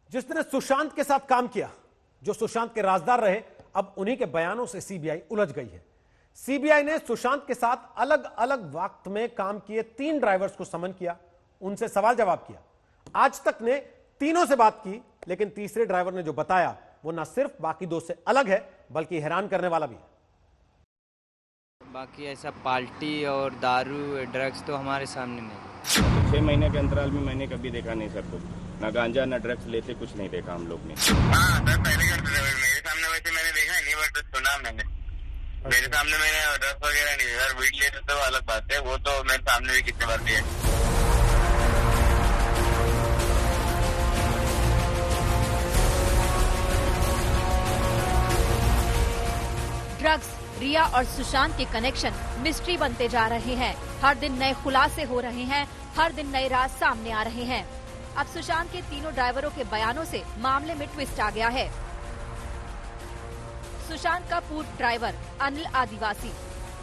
जिसने सुशांत के साथ काम किया, जो सुशांत के राजदार रहे, अब उन्हीं के बयानों से सीबीआई उलझ गई है। सीबीआई ने सुशांत के साथ अलग अलग वक्त में काम किए 3 ड्राइवर्स को समन किया, उनसे सवाल जवाब किया। आज तक ने तीनों से बात की, लेकिन तीसरे ड्राइवर ने जो बताया वो ना सिर्फ बाकी 2 से अलग है, बल्कि हैरान करने वाला भी है। बाकी ऐसा पार्टी और दारू ड्रग्स तो हमारे सामने नहीं। 6 महीने के अंतराल में मैंने कभी देखा नहीं सर कुछ, ना गांजा ना ड्रग्स लेते, कुछ नहीं देखा हम लोग ने। हाँ सर, पहले करते थे, मेरे सामने वैसे मैंने देखा नहीं, बट सुना मैंने। मेरे सामने मैंने ड्रग्स वगैरह नहीं देखा। वीट लेते तो अलग बात है, वो तो मेरे सामने भी कितने बार दिए। ड्रग्स, रिया और सुशांत के कनेक्शन मिस्ट्री बनते जा रहे हैं। हर दिन नए खुलासे हो रहे हैं, हर दिन नए राज सामने आ रहे हैं। अब सुशांत के तीनों ड्राइवरों के बयानों से मामले में ट्विस्ट आ गया है। सुशांत का पूर्व ड्राइवर अनिल आदिवासी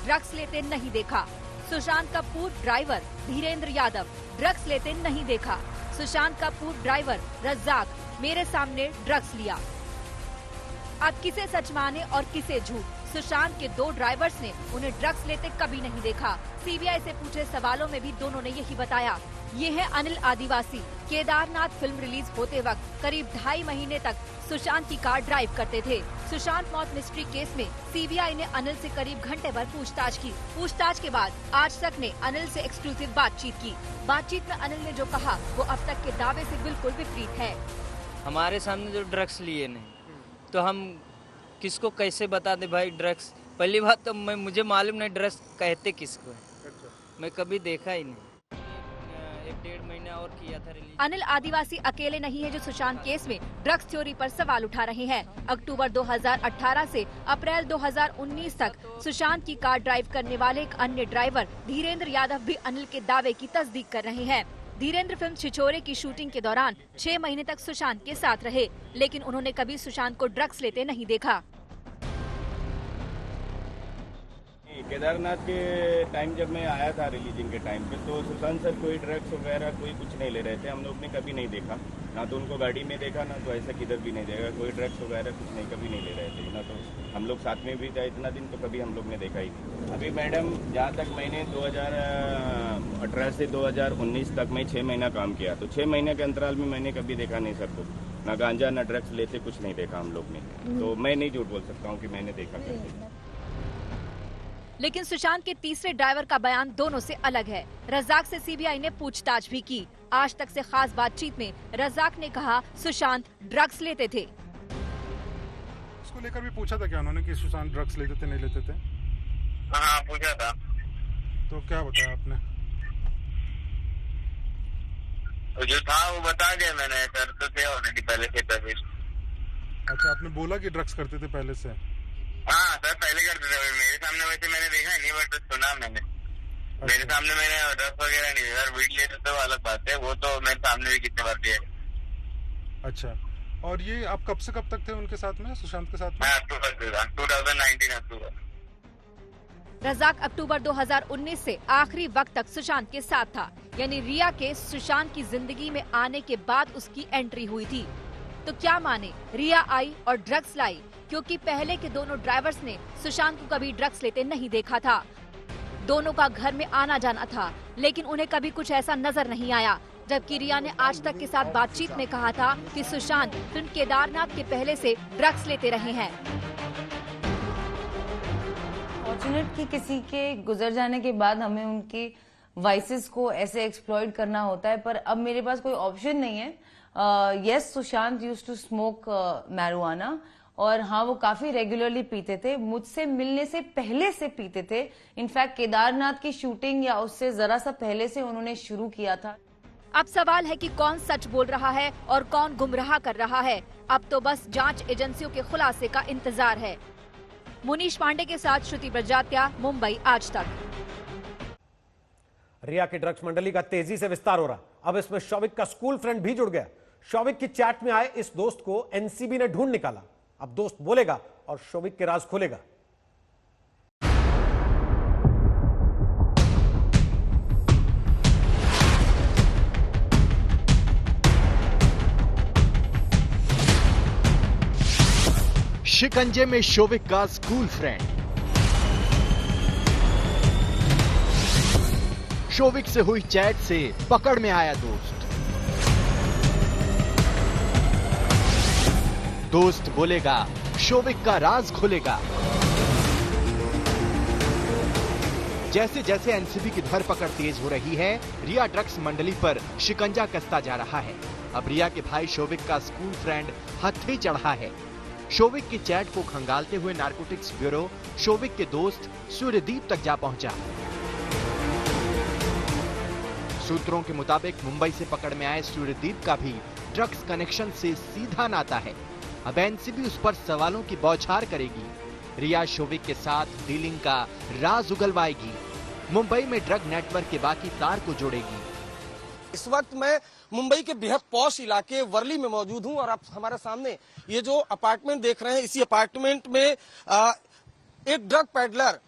ड्रग्स लेते नहीं देखा। सुशांत का पूर्व ड्राइवर धीरेन्द्र यादव ड्रग्स लेते नहीं देखा। सुशांत का पूर्व ड्राइवर रज्जाक मेरे सामने ड्रग्स लिया। अब किसे सच माने और किसे झूठ? सुशांत के 2 ड्राइवर्स ने उन्हें ड्रग्स लेते कभी नहीं देखा। सीबीआई से पूछे सवालों में भी दोनों ने यही बताया। ये है अनिल आदिवासी। केदारनाथ फिल्म रिलीज होते वक्त करीब 2.5 महीने तक सुशांत की कार ड्राइव करते थे। सुशांत मौत मिस्ट्री केस में सीबीआई ने अनिल से करीब घंटे भर पूछताछ की। पूछताछ के बाद आज तक ने अनिल से एक्सक्लूसिव बातचीत की। बातचीत में अनिल ने जो कहा वो अब तक के दावे से बिल्कुल विपरीत है। हमारे सामने जो ड्रग्स लिए नहीं, तो हम किसको कैसे बता दे भाई ड्रग्स? पहली बात तो मुझे मालूम नहीं ड्रग्स कहते किसको है। मैं कभी देखा ही नहीं। 1-1.5 महीना और किया था रिलीज। अनिल आदिवासी अकेले नहीं है जो सुशांत केस में ड्रग्स थ्योरी पर सवाल उठा रहे हैं। अक्टूबर 2018 से अप्रैल 2019 तक सुशांत की कार ड्राइव करने वाले एक अन्य ड्राइवर धीरेन्द्र यादव भी अनिल के दावे की तस्दीक कर रहे हैं। धीरेन्द्र फिल्म छिछोरे की शूटिंग के दौरान 6 महीने तक सुशांत के साथ रहे, लेकिन उन्होंने कभी सुशांत को ड्रग्स लेते नहीं देखा। केदारनाथ के टाइम जब मैं आया था रिलीजिंग के टाइम पे, तो सुशांत सर कोई ड्रग्स वगैरह कोई कुछ नहीं ले रहे थे। हम लोग ने कभी नहीं देखा, ना तो उनको गाड़ी में देखा, ना तो ऐसा किधर भी नहीं देखा। कोई ड्रग्स वगैरह कुछ नहीं, कभी नहीं ले रहे थे। ना तो हम लोग साथ में भी था इतना दिन, तो कभी हम लोग ने देखा ही नहीं। अभी मैडम, जहाँ तक मैंने 2018 से 2019 तक मैं 6 महीना काम किया, तो 6 महीने के अंतराल में मैंने कभी देखा नहीं सर को, ना गांजा ना ड्रग्स लेते, कुछ नहीं देखा हम लोग ने। तो मैं नहीं झूठ बोल सकता हूँ कि मैंने देखा करके। लेकिन सुशांत के तीसरे ड्राइवर का बयान दोनों से अलग है। रज्जाक से सीबीआई ने पूछताछ भी की। आज तक से खास बातचीत में रज्जाक ने कहा सुशांत ड्रग्स लेते थे। उसको लेकर भी पूछा था क्या उन्होंने कि सुशांत ड्रग्स लेते थे नहीं लेते थे? हाँ पूछा था। तो क्या बताया आपने? तो जो था वो बता दिया मैंने, करते थे ऑलरेडी पहले से तभी। अच्छा, आपने बोला कि ड्रग्स करते थे पहले से? हाँ सर, पहले करते थे। मेरे सामने वैसे मैंने देखा नहीं, बट सुना मैंने। मेरे सामने मैंने ड्रग्स वगैरह नहीं देखा। वीट लेते तो अलग बात है, वो तो मेरे सामने भी कितने बार दिए। अच्छा, और ये आप कब से कब तक थे उनके साथ में, सुशांत के साथ में? अक्टूबर 2019 अक्टूबर। रज्जाक अक्टूबर 2019 से आखिरी वक्त तक सुशांत के साथ था, यानी रिया के सुशांत की जिंदगी में आने के बाद उसकी एंट्री हुई थी। तो क्या माने, रिया आई और ड्रग्स लाई, क्योंकि पहले के दोनों ड्राइवर्स ने सुशांत को कभी ड्रग्स लेते नहीं देखा था। दोनों का घर में आना जाना था, लेकिन उन्हें कभी कुछ ऐसा नजर नहीं आया। जबकि रिया ने आज तक के साथ बातचीत में कहा था कि सुशांत फिल्म केदारनाथ के पहले से ड्रग्स लेते रहे हैं। फॉर्चुनेट कि किसी के गुजर जाने के बाद हमें उनकी वाइसेस को ऐसे एक्सप्लॉइट करना होता है, पर अब मेरे पास कोई ऑप्शन नहीं है। Yes, Sushant used to smoke marijuana, और हाँ, वो काफी रेगुलरली पीते थे। मुझसे मिलने से पहले से पीते थे। इनफैक्ट केदारनाथ की शूटिंग या उससे जरा सा पहले से उन्होंने शुरू किया था। अब सवाल है कि कौन सच बोल रहा है और कौन गुमराह कर रहा है। अब तो बस जांच एजेंसियों के खुलासे का इंतजार है। मुनीश पांडे के साथ श्रुति बजात्या, मुंबई आज तक। रिया की ड्रग्स मंडली का तेजी से विस्तार हो रहा। अब इसमें शौविक का स्कूल फ्रेंड भी जुड़ गया। शौविक की चैट में आए इस दोस्त को एनसीबी ने ढूंढ निकाला। अब दोस्त बोलेगा और शौविक के राज खोलेगा। शिकंजे में शोविक का स्कूल फ्रेंड। शोविक से हुई चैट से पकड़ में आया दोस्त। दोस्त बोलेगा, शोविक का राज खुलेगा। जैसे जैसे एनसीबी की धरपकड़ तेज हो रही है, रिया ड्रग्स मंडली पर शिकंजा कसता जा रहा है। अब रिया के भाई शोविक का स्कूल फ्रेंड हत्थे चढ़ा है। शोविक की चैट को खंगालते हुए नारकोटिक्स ब्यूरो शोविक के दोस्त सूर्यदीप तक जा पहुंचा। सूत्रों के मुताबिक मुंबई से पकड़ में आए सूर्यदीप का भी ड्रग्स कनेक्शन से सीधा नाता है। अब एनसीबी उस पर सवालों की बौछार करेगी। रिया शोविक के साथ डीलिंग का राज उगलवाएगी। मुंबई में ड्रग नेटवर्क के बाकी तार को जोड़ेगी। इस वक्त मैं मुंबई के बेहद पॉश इलाके वर्ली में मौजूद हूं और आप हमारे सामने ये जो अपार्टमेंट देख रहे हैं, इसी अपार्टमेंट में एक ड्रग पेडलर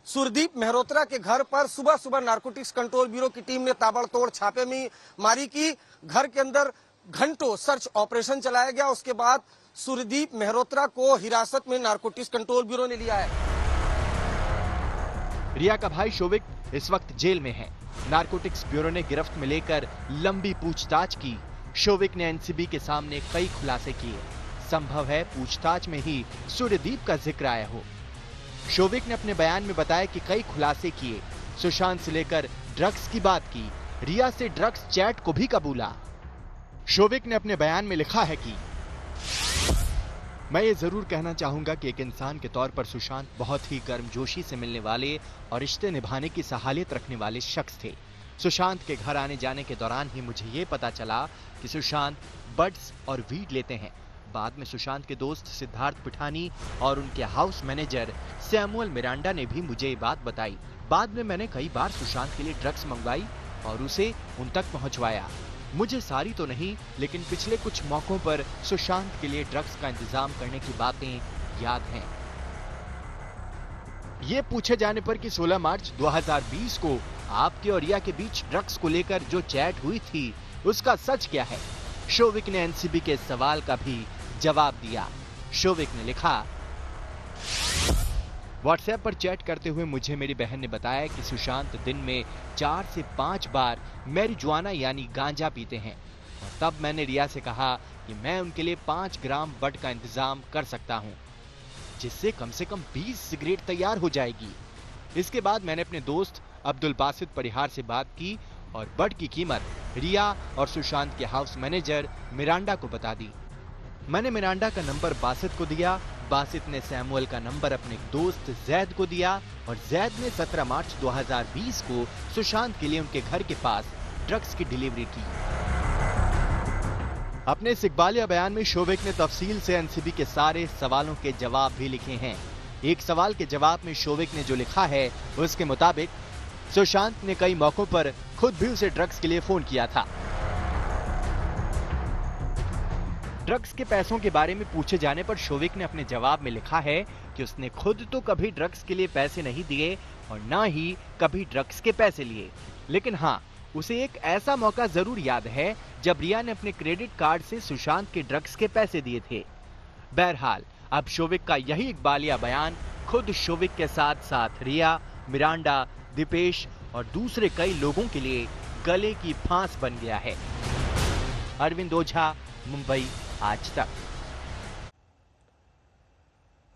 सूर्यदीप मेहरोत्रा के घर पर सुबह सुबह नारकोटिक्स कंट्रोल ब्यूरो की टीम ने ताबड़तोड़ छापेमारी की। घर के अंदर घंटों सर्च ऑपरेशन चलाया गया। उसके बाद सूर्यदीप मेहरोत्रा को हिरासत में नारकोटिक्स कंट्रोल ब्यूरो ने लिया है। रिया का भाई शोविक इस वक्त जेल में है। नारकोटिक्स ब्यूरो ने गिरफ्त में लेकर लंबी पूछताछ की। शोविक ने एनसीबी के सामने कई खुलासे किए। संभव है पूछताछ में ही सूर्यदीप का जिक्र आया हो। शोविक ने अपने बयान में बताया कि कई खुलासे किए। सुशांत से लेकर ड्रग्स की बात की। रिया से ड्रग्स चैट को भी कबूला। शोविक ने अपने बयान में लिखा है कि मैं ये जरूर कहना चाहूंगा कि एक इंसान के तौर पर सुशांत बहुत ही गर्मजोशी से मिलने वाले और रिश्ते निभाने की सहालियत रखने वाले शख्स थे। सुशांत के घर आने जाने के दौरान ही मुझे ये पता चला कि सुशांत बड्स और वीड लेते हैं। बाद में सुशांत के दोस्त सिद्धार्थ पिठानी और उनके हाउस मैनेजर सैमुअल मिरांडा ने भी मुझे ये बात बताई। बाद में मैंने कई बार सुशांत के लिए ड्रग्स मंगवाई और उसे उन तक पहुंचवाया। मुझे सारी तो नहीं, लेकिन पिछले कुछ मौकों पर सुशांत के लिए ड्रग्स का इंतजाम करने की बातें याद हैं। ये पूछे जाने पर कि 16 मार्च 2020 को आपके और रिया के बीच ड्रग्स को लेकर जो चैट हुई थी, उसका सच क्या है, शोविक ने एनसीबी के सवाल का भी जवाब दिया। शोविक ने लिखा, व्हाट्सएप पर चैट करते हुए मुझे मेरी बहन ने बताया कि सुशांत दिन में 4 से 5 बार मैरिजुआना यानी गांजा पीते हैं और तब मैंने रिया से कहा कि मैं उनके लिए 5 ग्राम बड का इंतजाम कर सकता हूं, जिससे कम से कम 20 सिगरेट तैयार हो जाएगी। इसके बाद मैंने अपने दोस्त अब्दुल बासित परिहार से बात की और बड की कीमत रिया और सुशांत के हाउस मैनेजर मिरांडा को बता दी। मैंने मिरांडा का नंबर बासित को दिया। बासित ने सैमुअल का नंबर अपने दोस्त जैद को दिया और जैद ने 17 मार्च 2020 को सुशांत के लिए उनके घर के पास ड्रग्स की डिलीवरी की। अपने इस इकबालिया बयान में शोविक ने तफसील से एनसीबी के सारे सवालों के जवाब भी लिखे हैं। एक सवाल के जवाब में शोविक ने जो लिखा है, उसके मुताबिक सुशांत ने कई मौकों पर खुद भी उसे ड्रग्स के लिए फोन किया था। ड्रग्स के पैसों के बारे में पूछे जाने पर शोविक ने अपने जवाब में लिखा है कि उसने खुद तो कभी ड्रग्स के लिए पैसे नहीं दिए और ना ही कभी ड्रग्स के पैसे लिए, लेकिन हाँ, उसे एक ऐसा मौका जरूर याद है जब रिया ने अपने क्रेडिट कार्ड से सुशांत के ड्रग्स के पैसे दिए थे। बहरहाल अब शोविक का यही इकबालिया बयान खुद शोविक के साथ साथ रिया, मिरांडा, दीपेश और दूसरे कई लोगों के लिए गले की फांस बन गया है। अरविंद ओझा, मुंबई, आज तक।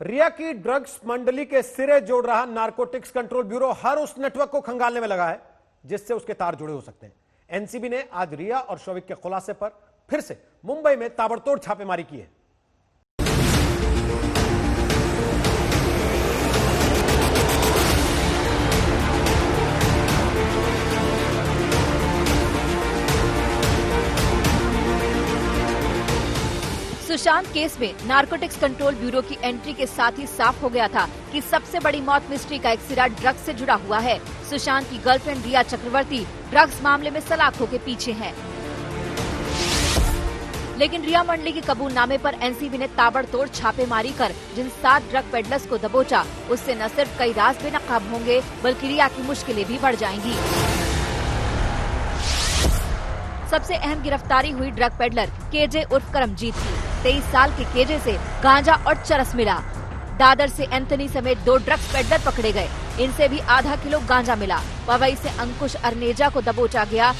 रिया की ड्रग्स मंडली के सिरे जोड़ रहा नारकोटिक्स कंट्रोल ब्यूरो हर उस नेटवर्क को खंगालने में लगा है जिससे उसके तार जुड़े हो सकते हैं। एनसीबी ने आज रिया और शोविक के खुलासे पर फिर से मुंबई में ताबड़तोड़ छापेमारी की है। सुशांत केस में नारकोटिक्स कंट्रोल ब्यूरो की एंट्री के साथ ही साफ हो गया था कि सबसे बड़ी मौत मिस्ट्री का एक सिरा ड्रग्स से जुड़ा हुआ है। सुशांत की गर्लफ्रेंड रिया चक्रवर्ती ड्रग्स मामले में सलाखों के पीछे है। लेकिन रिया मंडली के कबूलनामे पर एनसीबी ने ताबड़तोड़ छापेमारी कर जिन 7 ड्रग पेडलर्स को दबोचा, उससे न सिर्फ कई राज बेनकाब होंगे बल्कि रिया की मुश्किलें भी बढ़ जाएंगी। सबसे अहम गिरफ्तारी हुई ड्रग पेडलर केजे उर्फ करमजीत की। 23 साल के केजे से गांजा और चरस मिला। दादर से एंथनी समेत 2 ड्रग्स पेडलर पकड़े गए, इनसे भी आधा किलो गांजा मिला। पवई से अंकुश अर्नेजा को दबोचा गया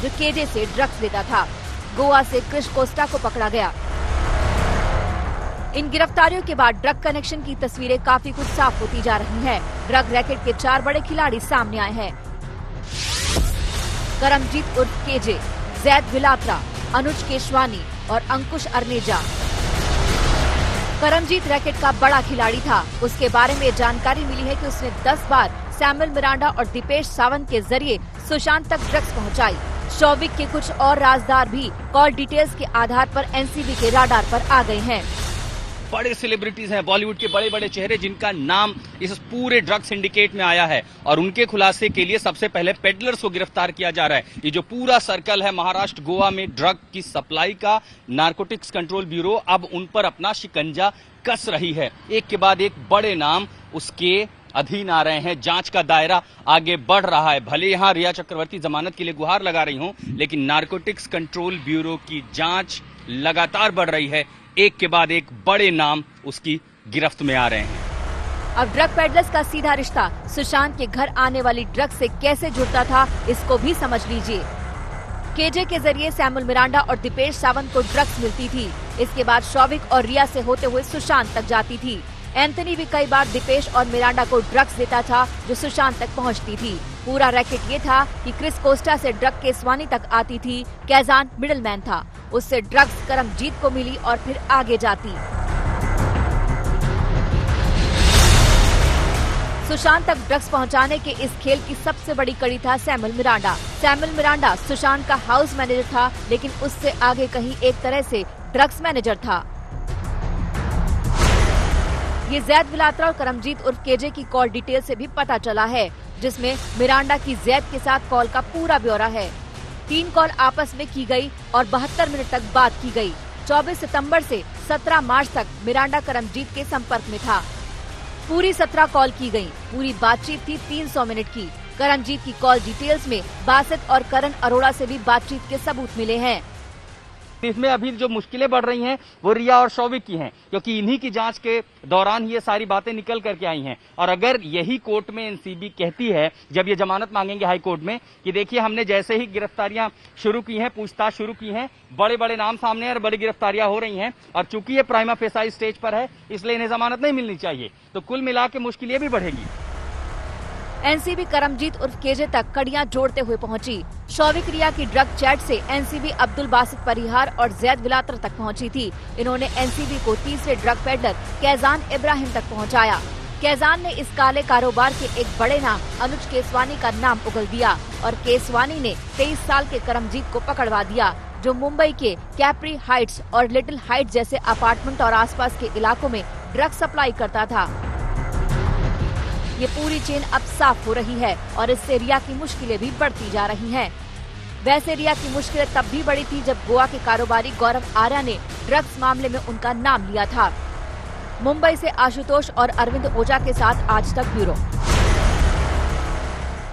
जो केजे से ड्रग्स लेता था। गोवा से क्रिश कोस्टा को पकड़ा गया। इन गिरफ्तारियों के बाद ड्रग कनेक्शन की तस्वीरें काफी कुछ साफ होती जा रही हैं। ड्रग रैकेट के 4 बड़े खिलाड़ी सामने आए हैं। करमजीत उर्फ केजे, जैद विलात्रा, अनुज केशवानी और अंकुश अर्नेजा। करमजीत रैकेट का बड़ा खिलाड़ी था। उसके बारे में जानकारी मिली है कि उसने 10 बार सैमुअल मिरांडा और दीपेश सावंत के जरिए सुशांत तक ड्रग्स पहुंचाई। शौविक के कुछ और राजदार भी कॉल डिटेल्स के आधार पर एनसीबी के राडार पर आ गए हैं। बड़े सेलिब्रिटीज हैं, बॉलीवुड के बड़े बड़े चेहरे जिनका नाम इस पूरे ड्रग सिंडिकेट में आया है और उनके खुलासे के लिए सबसे पहले पेडलर्स को गिरफ्तार किया जा रहा है। ये जो पूरा सर्कल है महाराष्ट्र गोवा में ड्रग की सप्लाई का, नारकोटिक्स कंट्रोल ब्यूरो अब उन पर अपना शिकंजा कस रही है। एक के बाद एक बड़े नाम उसके अधीन आ रहे हैं। जांच का दायरा आगे बढ़ रहा है। भले यहां रिया चक्रवर्ती जमानत के लिए गुहार लगा रही हूं, लेकिन नारकोटिक्स कंट्रोल ब्यूरो की जांच लगातार बढ़ रही है। एक के बाद एक बड़े नाम उसकी गिरफ्त में आ रहे हैं। अब ड्रग पेडलर्स का सीधा रिश्ता सुशांत के घर आने वाली ड्रग से कैसे जुड़ता था, इसको भी समझ लीजिए। केजे के जरिए सैमुअल मिरांडा और दीपेश सावंत को ड्रग्स मिलती थी। इसके बाद शौविक और रिया से होते हुए सुशांत तक जाती थी। एंथनी भी कई बार दीपेश और मिरांडा को ड्रग्स देता था जो सुशांत तक पहुंचती थी। पूरा रैकेट ये था कि क्रिस कोस्टा से ड्रग केसवानी तक आती थी। कैजान मिडलमैन था। उससे ड्रग्स करमजीत को मिली और फिर आगे जाती। सुशांत तक ड्रग्स पहुंचाने के इस खेल की सबसे बड़ी कड़ी था Samuel Miranda. Samuel Miranda Sushant का हाउस मैनेजर था, लेकिन उससे आगे कहीं एक तरह से ड्रग्स मैनेजर था। ये जैद विलात्रा और करमजीत उर्फ केजे की कॉल डिटेल से भी पता चला है, जिसमें मिरांडा की जैद के साथ कॉल का पूरा ब्यौरा है। 3 कॉल आपस में की गई और 72 मिनट तक बात की गई। 24 सितंबर से 17 मार्च तक मिरांडा करमजीत के संपर्क में था। पूरी 17 कॉल की गई। पूरी बातचीत थी 300 मिनट की। करमजीत की कॉल डिटेल्स में बासित और करण अरोड़ा से भी बातचीत के सबूत मिले हैं। इसमें अभी जो मुश्किलें बढ़ रही हैं वो रिया और शौविक की हैं, क्योंकि इन्हीं की जांच के दौरान ही ये सारी बातें निकल करके आई हैं। और अगर यही कोर्ट में एनसीबी कहती है, जब ये जमानत मांगेंगे हाई कोर्ट में, कि देखिए हमने जैसे ही गिरफ्तारियां शुरू की हैं, पूछताछ शुरू की हैं, बड़े बड़े नाम सामने हैं और बड़ी गिरफ्तारियां हो रही हैं, और चूंकि ये प्राइमा फेसाई स्टेज पर है इसलिए इन्हें जमानत नहीं मिलनी चाहिए, तो कुल मिला के मुश्किल ये भी बढ़ेगी। एनसीबी करमजीत उर्फ केजे तक कड़ियां जोड़ते हुए पहुंची। शौविक रिया की ड्रग चैट से एनसीबी अब्दुल बासित परिहार और जैद विलात्रा तक पहुंची थी। इन्होंने एनसीबी को तीसरे ड्रग पेडलर कैजान इब्राहिम तक पहुंचाया। कैजान ने इस काले कारोबार के एक बड़े नाम अनुज केसवानी का नाम उगल दिया और केसवानी ने 23 साल के करमजीत को पकड़वा दिया, जो मुंबई के कैप्री हाइट्स और लिटिल हाइट्स जैसे अपार्टमेंट और आसपास के इलाकों में ड्रग सप्लाई करता था। ये पूरी चेन अब साफ हो रही है और इससे रिया की मुश्किलें भी बढ़ती जा रही हैं। वैसे रिया की मुश्किलें तब भी बड़ी थी जब गोवा के कारोबारी गौरव आर्या ने ड्रग्स मामले में उनका नाम लिया था। मुंबई से आशुतोष और अरविंद ओझा के साथ आज तक ब्यूरो।